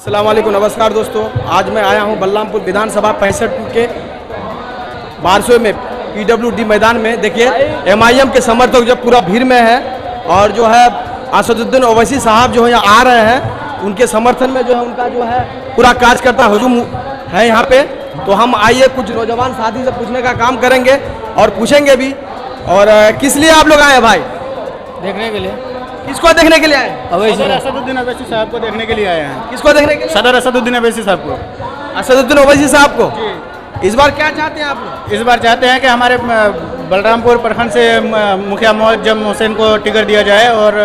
अस्सलाम वालेकुम, नमस्कार दोस्तों। आज मैं आया हूं बलरामपुर विधानसभा 65 के बारसों में PWD मैदान में। देखिए MIM के समर्थक जो पूरा भीड़ में है और जो है असदुद्दीन ओवैसी साहब जो है यहाँ आ रहे हैं, उनके समर्थन में जो है उनका जो है पूरा कार्यकर्ता हुजूम है यहाँ पे। तो हम आइए कुछ नौजवान साथी से पूछने का काम करेंगे और पूछेंगे भी। और किस लिए आप लोग आए हैं भाई? देखने के लिए। किसको देखने के लिए आए? सदर असदुद्दीन ओवैसी साहब को देखने के लिए आए हैं। किसको देखने के लिए? सदर असदुद्दीन ओवैसी साहब को। असदुद्दीन ओवैसी साहब को। इस बार क्या चाहते हैं आप लोग? इस बार चाहते हैं कि हमारे बलरामपुर प्रखंड से मुखिया मुअज्जम हुसैन को टिकट दिया जाए और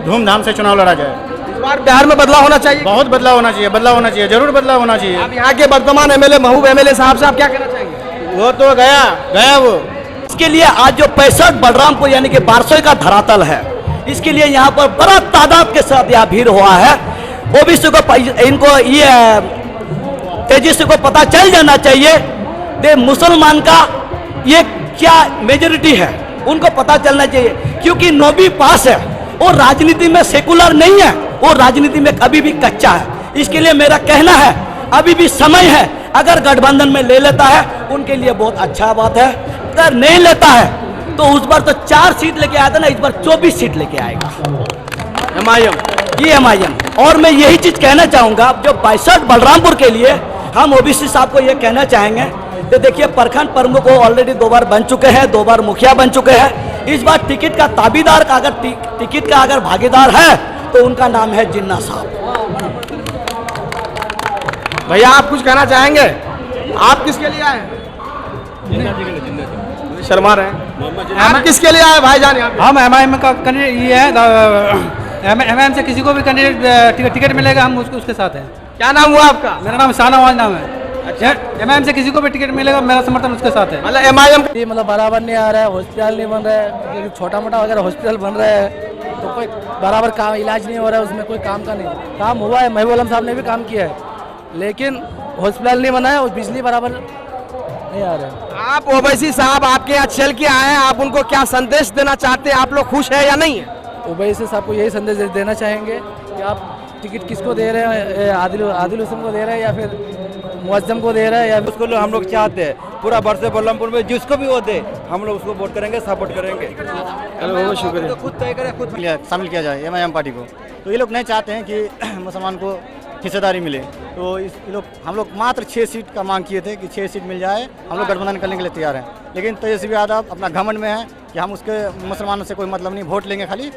धूमधाम से चुनाव लड़ा जाए। इस बार बिहार में बदलाव होना चाहिए। बहुत बदलाव होना चाहिए, बदलाव होना चाहिए, जरूर बदलाव होना चाहिए। आप यहाँ के वर्तमान MLA महबूब MLA साहब से आप क्या कहना चाहेंगे? वो तो गया वो। इसके लिए आज जो 65 बलरामपुर यानी कि बारसोई का धरातल है, इसके लिए यहाँ पर बड़ा तादाद के साथ यहाँ भीड़ हुआ है। ओबीसी को इनको ये तेजस्वी को पता चल जाना चाहिए दे मुसलमान का ये क्या मेजोरिटी है, उनको पता चलना चाहिए। क्योंकि 9वीं पास है, वो राजनीति में सेकुलर नहीं है, वो राजनीति में अभी भी कच्चा है। इसके लिए मेरा कहना है अभी भी समय है। अगर गठबंधन में ले लेता है उनके लिए बहुत अच्छा बात है, अगर नहीं लेता है तो उस बार तो 4 सीट लेके आया था ना, इस बार 24 सीट लेके आएगा MIM। और मैं यही चीज कहना चाहूंगा जो 62 बलरामपुर के लिए हम ओबीसी साहब को ये कहना चाहेंगे तो देखिए प्रखंड प्रमुख वो ऑलरेडी 2 बार बन चुके हैं, 2 बार मुखिया बन चुके हैं। इस बार टिकट का ताबीदार का अगर टिकट का अगर भागीदार है तो उनका नाम है जिन्ना साहब। भैया आप कुछ कहना चाहेंगे? आप किसके लिए आए? शर्मा रहे हैं। आप किसके लिए आए भाईजान? हम MIM का कैंडिडेट ये है। MIM से किसी को भी कैंडिडेट टिकट मिलेगा, हम उसके साथ हैं। क्या नाम हुआ आपका? मेरा नाम शाहनवाज नाम है। अच्छा। MIM से किसी को भी टिकट मिलेगा, मेरा समर्थन उसके साथ है। मतलब MIM मतलब बराबर नहीं आ रहा है, हॉस्पिटल नहीं बन रहा है, छोटा मोटा अगर हॉस्पिटल बन रहा है तो कोई बराबर काम इलाज नहीं हो रहा है, उसमें कोई काम का नहीं काम हुआ है। महबूब आलम साहब ने भी काम किया है, लेकिन हॉस्पिटल नहीं बना है और बिजली बराबर नहीं आ रहा है। आप ओवैसी साहब आपके यहाँ चल के आए हैं, आप उनको क्या संदेश देना चाहते हैं? आप लोग खुश है या नहीं है? ओवैसी साहब को यही संदेश देना चाहेंगे कि आप टिकट किसको दे रहे हैं, आदिल हुसैन को दे रहे हैं या फिर मुअज्जम को दे रहे हैं, या फिर उसको हम लोग चाहते हैं पूरा बरसे बलरामपुर में जिसको भी वो दे हम लोग उसको वोट करेंगे, सपोर्ट करेंगे। बहुत शुक्रिया। खुद तय करें, खुद शामिल किया जाए MIM पार्टी को। तो ये लोग नहीं चाहते हैं कि मुसलमान को हिस्सेदारी मिले। तो हम लोग मात्र 6 सीट का मांग किए थे कि 6 सीट मिल जाए, हम लोग गठबंधन करने के लिए तैयार हैं। लेकिन तेजस्वी यादव अपना घमंड में है कि हम उसके मुसलमानों से कोई मतलब नहीं, वोट लेंगे खाली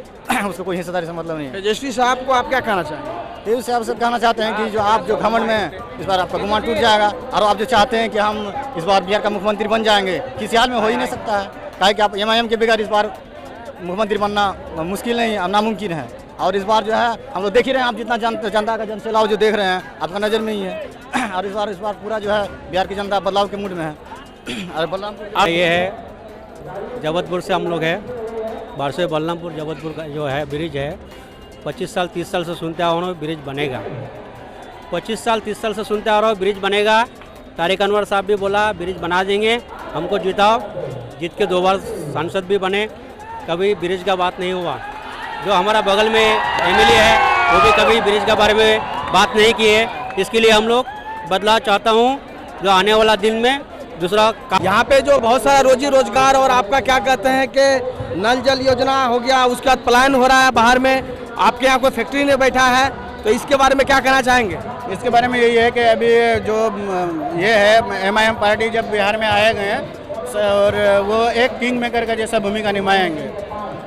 उसको कोई हिस्सेदारी से मतलब नहीं है। तेजस्वी साहब को आप क्या कहना चाहेंगे? तेजस्वी साहब से कहना चाहते हैं कि जो आप जो घमंड में हैं, इस बार आपका गुमान टूट जाएगा। और आप जो चाहते हैं कि हम इस बार बिहार का मुख्यमंत्री बन जाएंगे, किसी हाल में हो ही नहीं सकता है। काहे कि आप MIM के बगैर इस बार मुख्यमंत्री बनना मुश्किल नहीं, नामुमकिन है। और इस बार जो है हम लोग देख ही रहे हैं, आप जितना जनता का जनसैलाब जो देख रहे हैं आपका नज़र में ही है। और इस बार पूरा जो है बिहार की जनता बदलाव के मूड में है। और बलरामपुर ये है जबलपुर से हम लोग है, बारसोई बलरामपुर जबलपुर का जो है ब्रिज है, 25 साल 30 साल से सुनते आ रहा हूँ ब्रिज बनेगा। 25 साल 30 साल से सुनते आ रहा हूँ ब्रिज बनेगा। तारिक अनवर साहब भी बोला ब्रिज बना देंगे, हमको जिताओ। जीत के 2 बार सांसद भी बने, कभी ब्रिज का बात नहीं हुआ। जो हमारा बगल में MLA है वो भी कभी ब्रिज के बारे में बात नहीं की है। इसके लिए हम लोग बदलाव चाहता हूँ जो आने वाला दिन में दूसरा। यहाँ पे जो बहुत सारा रोजी रोजगार और आपका क्या कहते हैं कि नल जल योजना हो गया, उसके बाद पलायन हो रहा है बाहर में, आपके यहाँ कोई फैक्ट्री नहीं बैठा है, तो इसके बारे में क्या कहना चाहेंगे? इसके बारे में यही है कि अभी जो ये है MIM पार्टी जब बिहार में आए गए हैं और वो एक किंग मेकर का जैसा भूमिका निभाएंगे।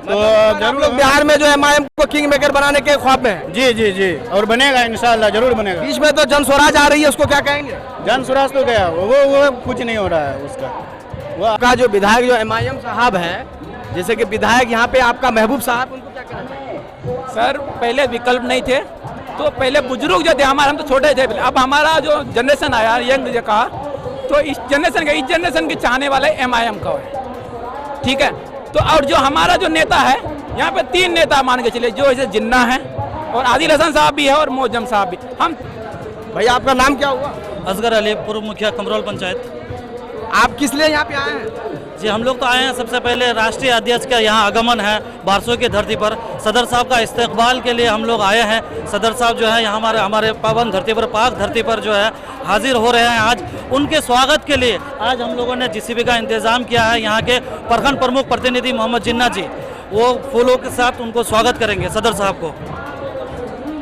तो जरूर लोग बिहार में जो MIM को किंग मेकर बनाने के ख्वाब में है। जी और बनेगा, इंशाल्लाह जरूर बनेगा। बीच में तो जन स्वराज आ रही है, उसको क्या कहेंगे? जन स्वराज तो गया, वो कुछ नहीं हो रहा है उसका। वो आपका जो विधायक जो MIM साहब है, जैसे कि विधायक यहाँ पे आपका महबूब साहब, उनको क्या कहना चाहिए? सर पहले विकल्प नहीं थे, तो पहले बुजुर्ग जो थे हमारे, हम तो छोटे थे। अब हमारा जो जनरेशन आया यंग का, तो इस जनरेशन के चाहने वाला MIM का है, ठीक है। तो और जो हमारा जो नेता है यहाँ पे 3 नेता मान के चले, जो ऐसे जिन्ना है और आदिल हसन साहब भी है और मुअज्जम साहब भी। हम भैया आपका नाम क्या हुआ? असगर अली, पूर्व मुखिया कमरोल पंचायत। आप किस लिए यहाँ पे आए हैं? जी हम लोग तो आए हैं, सबसे पहले राष्ट्रीय अध्यक्ष का यहाँ आगमन है बारसोई की धरती पर। सदर साहब का इस्तकबाल के लिए हम लोग आए हैं। सदर साहब जो है यहाँ हमारे पावन धरती पर, पाक धरती पर जो है हाजिर हो रहे हैं आज। उनके स्वागत के लिए आज हम लोगों ने जीसीबी का इंतज़ाम किया है। यहाँ के प्रखंड प्रमुख प्रतिनिधि मोहम्मद जिन्ना जी, वो फूलों के साथ उनको स्वागत करेंगे सदर साहब को।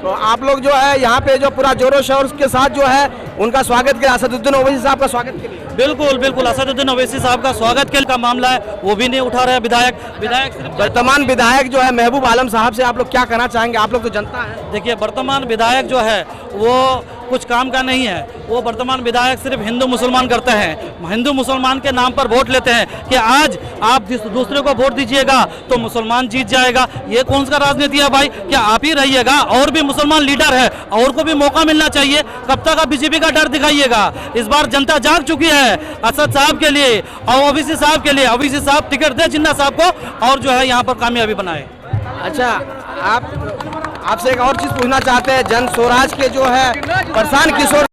तो आप लोग जो है यहाँ पे जो पूरा जोरों शोर के साथ जो है उनका स्वागत किया, असदुद्दीन ओवैसी साहब का स्वागत के लिए। बिल्कुल बिल्कुल, असदुद्दीन ओवैसी साहब का स्वागत के का मामला है, वो भी नहीं उठा रहे हैं विधायक सिर्फ वर्तमान विधायक जो है महबूब आलम साहब से आप लोग क्या कहना चाहेंगे? आप लोग तो जनता है। देखिए, वर्तमान विधायक जो है वो कुछ काम का नहीं है। वो वर्तमान विधायक सिर्फ हिंदू मुसलमान करते हैं, हिंदू मुसलमान के नाम पर वोट लेते हैं कि आज आप दूसरे को वोट दीजिएगा तो मुसलमान जीत जाएगा। ये कौन सा राजनीति है भाई? क्या आप ही रहिएगा? और भी मुसलमान लीडर है, और को भी मौका मिलना चाहिए। कब तक आप बीजेपी का डर दिखाइएगा? इस बार जनता जाग चुकी है असद साहब के लिए और ओवैसी साहब के लिए। ओवैसी साहब टिकट दे जिन्ना साहब को और जो है यहाँ पर कामयाबी बनाए। अच्छा, आपसे एक और चीज पूछना चाहते हैं, जन स्वराज के जो है प्रशांत किशोर